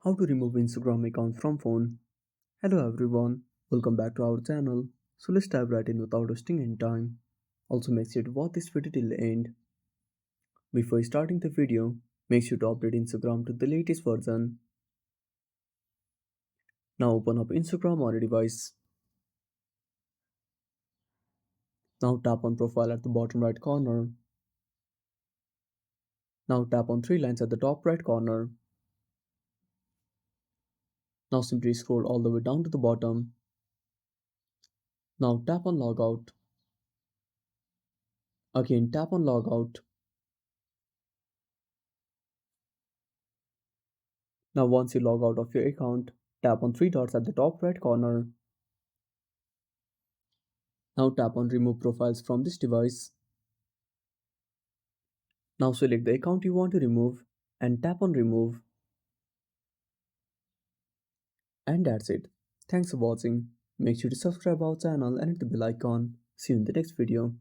How to remove Instagram account from phone. Hello everyone, welcome back to our channel. So let's dive right in without wasting any time. Also make sure to watch this video till the end. Before starting the video, make sure to update Instagram to the latest version. Now open up Instagram on your device. Now tap on profile at the bottom right corner. Now tap on three lines at the top right corner. Now simply scroll all the way down to the bottom. Now tap on logout. Again tap on logout. Now once you log out of your account, tap on three dots at the top right corner. Now tap on remove profiles from this device. Now select the account you want to remove and tap on remove. And that's it. Thanks for watching. Make sure to subscribe our channel and hit the bell icon. See you in the next video.